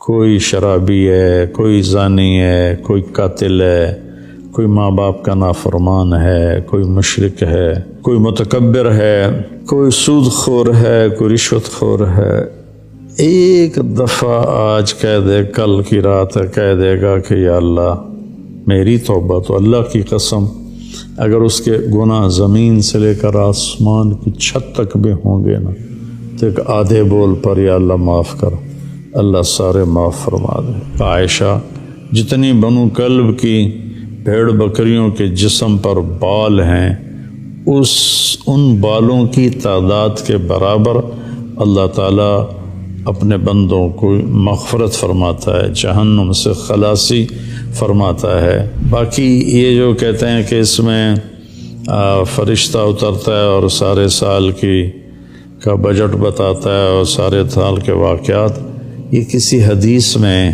کوئی شرابی ہے، کوئی زانی ہے، کوئی قاتل ہے، کوئی ماں باپ کا نافرمان ہے، کوئی مشرک ہے، کوئی متکبر ہے، کوئی سود خور ہے، کوئی رشوت خور ہے، ایک دفعہ آج کہہ دے، کل کی رات کہہ دے گا کہ یا اللہ میری توبہ، تو اللہ کی قسم اگر اس کے گناہ زمین سے لے کر آسمان کی چھت تک بھی ہوں گے نا، تو ایک آدھے بول پر یا اللہ معاف کر، اللہ سارے معاف فرما دے۔ عائشہ، جتنی بنو کلب کی بھیڑ بکریوں کے جسم پر بال ہیں، ان بالوں کی تعداد کے برابر اللہ تعالیٰ اپنے بندوں کو مغفرت فرماتا ہے، جہنم سے خلاصی فرماتا ہے۔ باقی یہ جو کہتے ہیں کہ اس میں فرشتہ اترتا ہے اور سارے سال کا بجٹ بتاتا ہے اور سارے سال کے واقعات، یہ کسی حدیث میں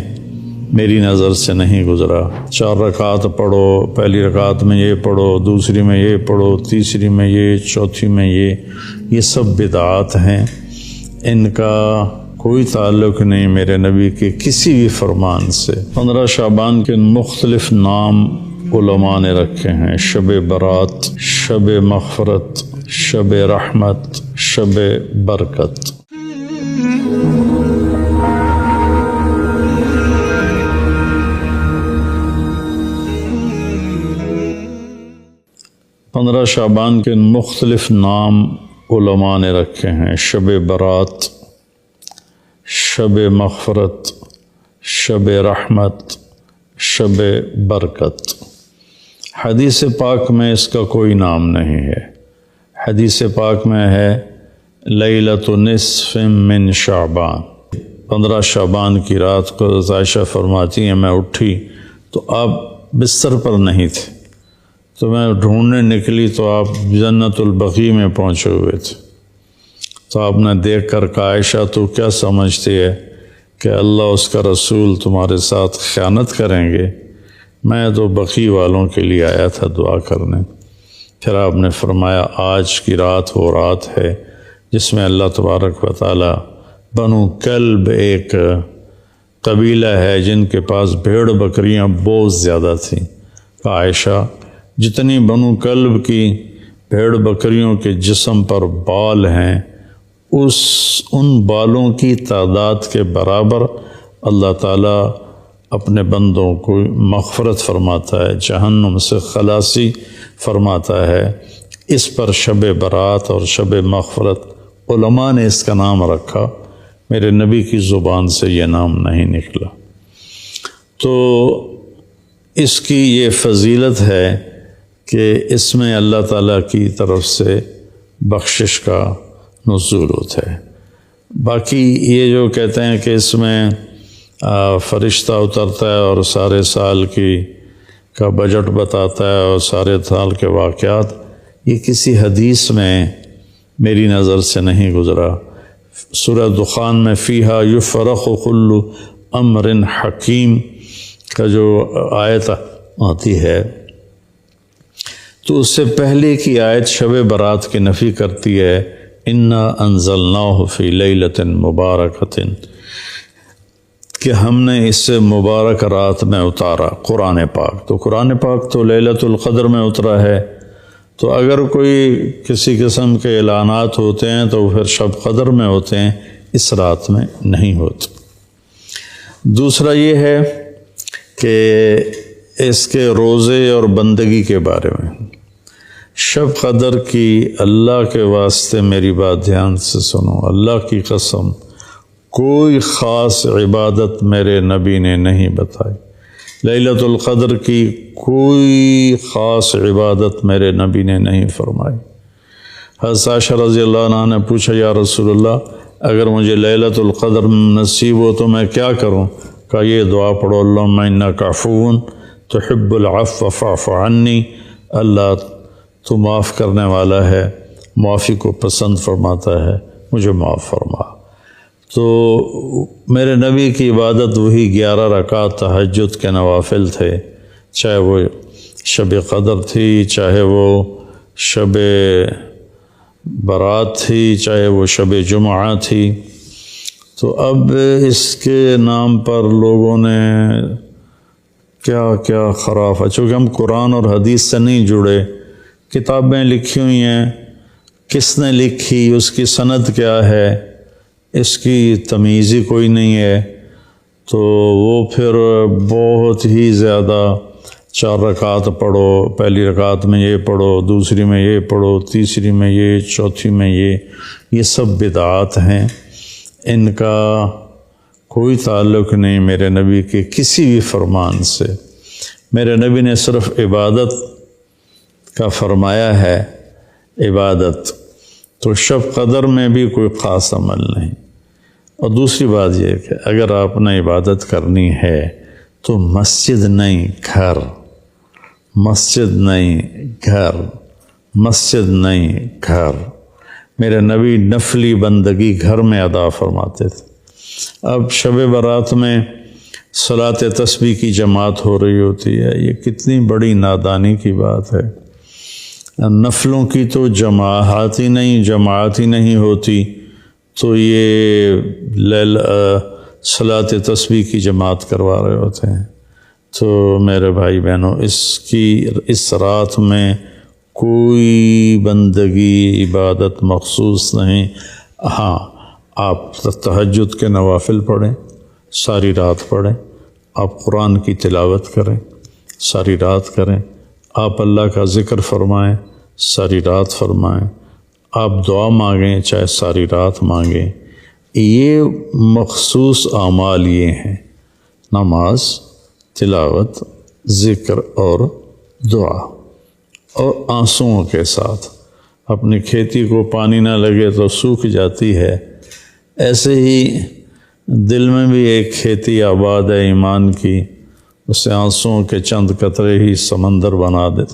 میری نظر سے نہیں گزرا۔ 4 رکعات پڑھو، پہلی رکعت میں یہ پڑھو، دوسری میں یہ پڑھو، تیسری میں یہ، چوتھی میں یہ سب بدعات ہیں، ان کا کوئی تعلق نہیں میرے نبی کے کسی بھی فرمان سے۔ 15 شعبان کے مختلف نام علماء نے رکھے ہیں: شب برات، شب مغفرت، شب رحمت، شب برکت۔ پندرہ شعبان کے مختلف نام علماء نے رکھے ہیں: شب برات، شب مغفرت، شب رحمت، شب برکت۔ حدیث پاک میں اس کا کوئی نام نہیں ہے۔ حدیث پاک میں ہے لیلۃ نصف من شعبان، 15 شعبان کی رات کو عائشہ فرماتی ہیں میں اٹھی تو آپ بستر پر نہیں تھے، تو میں ڈھونڈنے نکلی تو آپ جنت البقیع میں پہنچے ہوئے تھے، تو آپ نے دیکھ کر کہا عائشہ تو کیا سمجھتی ہے کہ اللہ اس کا رسول تمہارے ساتھ خیانت کریں گے؟ میں تو بقیع والوں کے لیے آیا تھا دعا کرنے۔ پھر آپ نے فرمایا آج کی رات وہ رات ہے جس میں اللہ تبارک و تعالی بنو کلب ایک قبیلہ ہے جن کے پاس بھیڑ بکریاں بہت زیادہ تھیں، عائشہ جتنی بنو کلب کی بھیڑ بکریوں کے جسم پر بال ہیں، ان بالوں کی تعداد کے برابر اللہ تعالیٰ اپنے بندوں کو مغفرت فرماتا ہے، جہنم سے خلاصی فرماتا ہے۔ اس پر شب برات اور شب مغفرت علماء نے اس کا نام رکھا، میرے نبی کی زبان سے یہ نام نہیں نکلا۔ تو اس کی یہ فضیلت ہے کہ اس میں اللہ تعالیٰ کی طرف سے بخشش کا نزول ہوتا ہے۔ باقی یہ جو کہتے ہیں کہ اس میں فرشتہ اترتا ہے اور سارے سال کا بجٹ بتاتا ہے اور سارے سال کے واقعات، یہ کسی حدیث میں میری نظر سے نہیں گزرا۔ سورہ دخان میں فیہا یفرق کل امر حکیم کا جو آیت آتی ہے، تو اس سے پہلے کی آیت شب برات کی نفی کرتی ہے، انا انزلناہ فی لیلۃ مبارکۃ، کہ ہم نے اس سے مبارک رات میں اتارا قرآن پاک۔ تو قرآن پاک تو لیلۃ القدر میں اترا ہے، تو اگر کوئی کسی قسم کے اعلانات ہوتے ہیں تو پھر شب قدر میں ہوتے ہیں، اس رات میں نہیں ہوتے۔ دوسرا یہ ہے کہ اس کے روزے اور بندگی کے بارے میں، شب قدر کی اللہ کے واسطے میری بات دھیان سے سنو، اللہ کی قسم کوئی خاص عبادت میرے نبی نے نہیں بتائی، لیلۃ القدر کی کوئی خاص عبادت میرے نبی نے نہیں فرمائی۔ حضرت عائشہ رضی اللہ عنہ نے پوچھا یا رسول اللہ اگر مجھے لیلۃ القدر نصیب ہو تو میں کیا کروں؟ کہا یہ دعا پڑھو، اللہم انک عفو تحب العفو فاعف عنی، اللہ تو معاف کرنے والا ہے، معافی کو پسند فرماتا ہے، مجھے معاف فرما۔ تو میرے نبی کی عبادت وہی 11 رکعت تہجد کے نوافل تھے، چاہے وہ شب قدر تھی، چاہے وہ شب برات تھی، چاہے وہ شب جمعہ تھی۔ تو اب اس کے نام پر لوگوں نے کیا کیا خرافہ، چونکہ ہم قرآن اور حدیث سے نہیں جڑے، کتابیں لکھی ہوئی ہیں، کس نے لکھی، اس کی سند کیا ہے، اس کی تمیز ہی کوئی نہیں ہے، تو وہ پھر بہت ہی زیادہ 4 رکعت پڑھو، پہلی رکعت میں یہ پڑھو، دوسری میں یہ پڑھو، تیسری میں یہ، چوتھی میں یہ سب بدعات ہیں، ان کا کوئی تعلق نہیں میرے نبی کے کسی بھی فرمان سے۔ میرے نبی نے صرف عبادت کا فرمایا ہے، عبادت، تو شب قدر میں بھی کوئی خاص عمل نہیں۔ اور دوسری بات یہ کہ اگر آپ نے عبادت کرنی ہے تو مسجد نہیں گھر، مسجد نہیں گھر، مسجد نہیں گھر۔ میرے نبی نفلی بندگی گھر میں ادا فرماتے تھے۔ اب شب برات میں صلاۃ تسبیح کی جماعت ہو رہی ہوتی ہے، یہ کتنی بڑی نادانی کی بات ہے۔ نفلوں کی تو جماعت ہی نہیں ہوتی، تو یہ صلاۃ تسبیح کی جماعت کروا رہے ہوتے ہیں۔ تو میرے بھائی بہنوں، اس رات میں کوئی بندگی عبادت مخصوص نہیں۔ ہاں، آپ تہجد کے نوافل پڑھیں، ساری رات پڑھیں، آپ قرآن کی تلاوت کریں، ساری رات کریں، آپ اللہ کا ذکر فرمائیں، ساری رات فرمائیں، آپ دعا مانگیں، چاہے ساری رات مانگیں۔ یہ مخصوص اعمال یہ ہیں: نماز، تلاوت، ذکر اور دعا، اور آنسوؤں کے ساتھ۔ اپنی کھیتی کو پانی نہ لگے تو سوکھ جاتی ہے، ایسے ہی دل میں بھی ایک کھیتی آباد ہے ایمان کی، اسے آنسوؤں کے چند قطرے ہی سمندر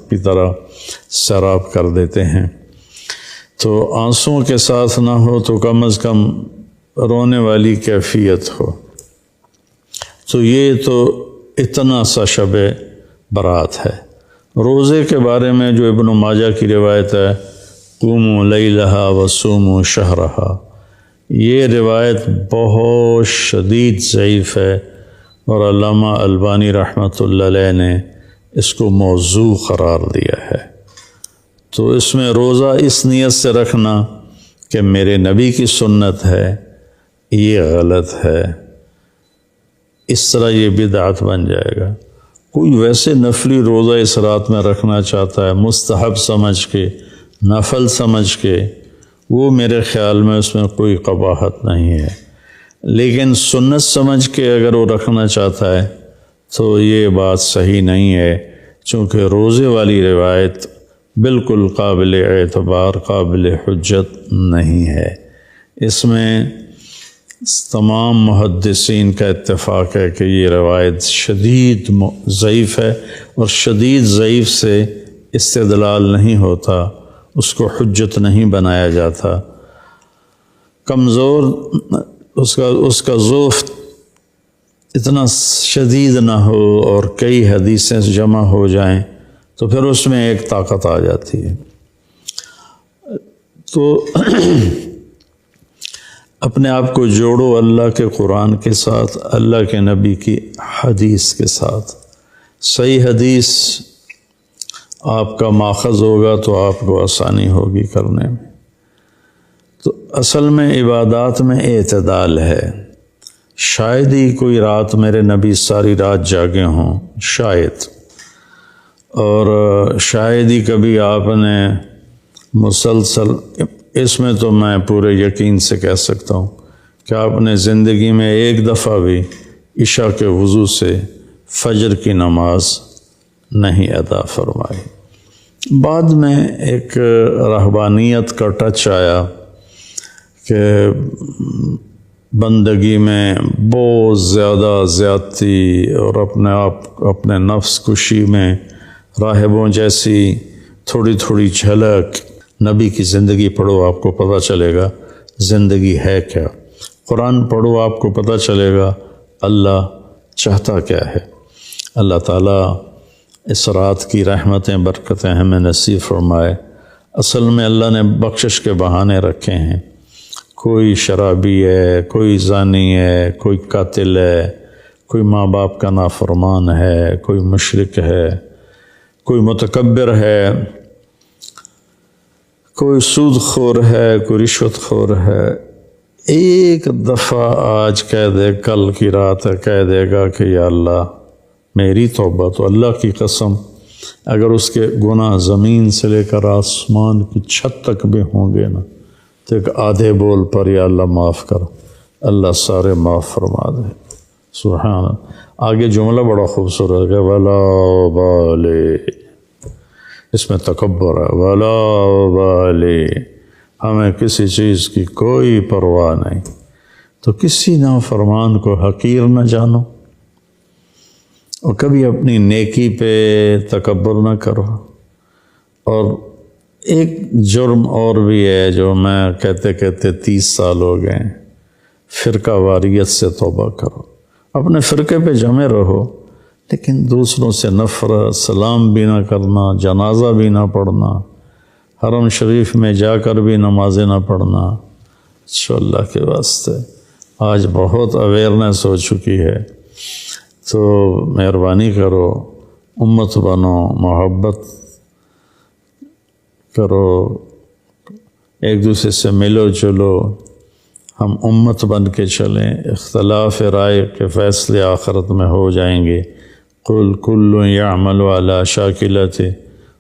کی طرح سیراب کر دیتے ہیں۔ تو آنسوؤں کے ساتھ نہ ہو تو کم از کم رونے والی کیفیت ہو۔ تو یہ تو اتنا سا شب برات ہے۔ روزے کے بارے میں جو ابن ماجہ کی روایت ہے، قوموا لیلہا وصوموا شہرہا، یہ روایت بہت شدید ضعیف ہے، اور علامہ البانی رحمۃ اللہ علیہ نے اس کو موضوع قرار دیا ہے۔ تو اس میں روزہ اس نیت سے رکھنا کہ میرے نبی کی سنت ہے، یہ غلط ہے، اس طرح یہ بدعت بن جائے گا۔ کوئی ویسے نفلی روزہ اس رات میں رکھنا چاہتا ہے مستحب سمجھ کے، نفل سمجھ کے، وہ میرے خیال میں اس میں کوئی قباحت نہیں ہے، لیکن سنت سمجھ کے اگر وہ رکھنا چاہتا ہے تو یہ بات صحیح نہیں ہے، چونکہ روزے والی روایت بالکل قابل اعتبار، قابل حجت نہیں ہے۔ اس میں تمام محدثین کا اتفاق ہے کہ یہ روایت شدید ضعیف ہے، اور شدید ضعیف سے استدلال نہیں ہوتا، اس کو حجت نہیں بنایا جاتا۔ کمزور اس کا ضعف اتنا شدید نہ ہو اور کئی حدیثیں جمع ہو جائیں تو پھر اس میں ایک طاقت آ جاتی ہے۔ تو اپنے آپ کو جوڑو اللہ کے قرآن کے ساتھ، اللہ کے نبی کی حدیث کے ساتھ۔ صحیح حدیث آپ کا ماخذ ہوگا تو آپ کو آسانی ہوگی کرنے میں۔ تو اصل میں عبادات میں اعتدال ہے۔ شاید ہی کوئی رات میرے نبی ساری رات جاگے ہوں، شاید، اور شاید ہی کبھی آپ نے مسلسل، اس میں تو میں پورے یقین سے کہہ سکتا ہوں کہ آپ نے زندگی میں ایک دفعہ بھی عشاء کے وضو سے فجر کی نماز نہیں ادا فرمائی۔ بعد میں ایک رہبانیت کا ٹچ آیا کہ بندگی میں بہت زیادہ زیادتی اور اپنے نفس کشی میں راہبوں جیسی تھوڑی تھوڑی جھلک۔ نبی کی زندگی پڑھو، آپ کو پتہ چلے گا زندگی ہے کیا۔ قرآن پڑھو، آپ کو پتہ چلے گا اللہ چاہتا کیا ہے۔ اللہ تعالیٰ اس رات کی رحمتیں برکتیں ہمیں نصیب فرمائے۔ اصل میں اللہ نے بخشش کے بہانے رکھے ہیں، کوئی شرابی ہے، کوئی زانی ہے، کوئی قاتل ہے، کوئی ماں باپ کا نافرمان ہے، کوئی مشرک ہے، کوئی متکبر ہے، کوئی سود خور ہے، کوئی رشوت خور ہے، ایک دفعہ آج کہہ دے، کل کی رات کہہ دے گا کہ یا اللہ میری توبہ، تو اللہ کی قسم اگر اس کے گناہ زمین سے لے کر آسمان کی چھت تک بھی ہوں گے نا، تو ایک آدھے بول پر یا اللہ معاف کر، اللہ سارے معاف فرما دے۔ سبحان اللہ۔ آگے جملہ بڑا خوبصورت ہے، ولا بالے، اس میں تکبر ہے، ولا بالے، ہمیں کسی چیز کی کوئی پرواہ نہیں، تو کسی نافرمان کو حقیر نہ جانو، اور کبھی اپنی نیکی پہ تکبر نہ کرو۔ اور ایک جرم اور بھی ہے جو میں کہتے 30 سال ہو گئے، فرقہ واریت سے توبہ کرو، اپنے فرقے پہ جمے رہو، لیکن دوسروں سے نفرت، سلام بھی نہ کرنا، جنازہ بھی نہ پڑھنا، حرم شریف میں جا کر بھی نمازیں نہ پڑھنا، اللہ کے واسطے آج بہت اویئرنیس ہو چکی ہے، تو مہربانی کرو، امت بنو، محبت کرو، ایک دوسرے سے ملو جلو، ہم امت بن کے چلیں، اختلاف رائے کے فیصلے آخرت میں ہو جائیں گے۔ قل کل یعمل علی شاکلتہ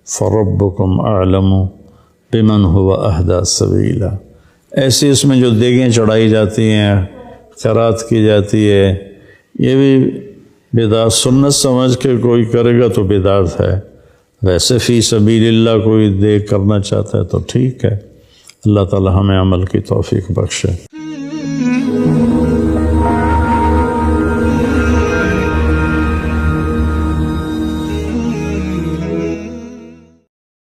فربکم اعلم بمن هو اہدی سبیلا۔ ایسی اس میں جو دیگیں چڑھائی جاتی ہیں، خیرات کی جاتی ہے، یہ بھی بدعت، سنت سمجھ کے کوئی کرے گا تو بدعت ہے، ویسے فی سبیل اللہ کوئی دیکھ کرنا چاہتا ہے تو ٹھیک ہے۔ اللہ تعالی ہمیں عمل کی توفیق بخشے۔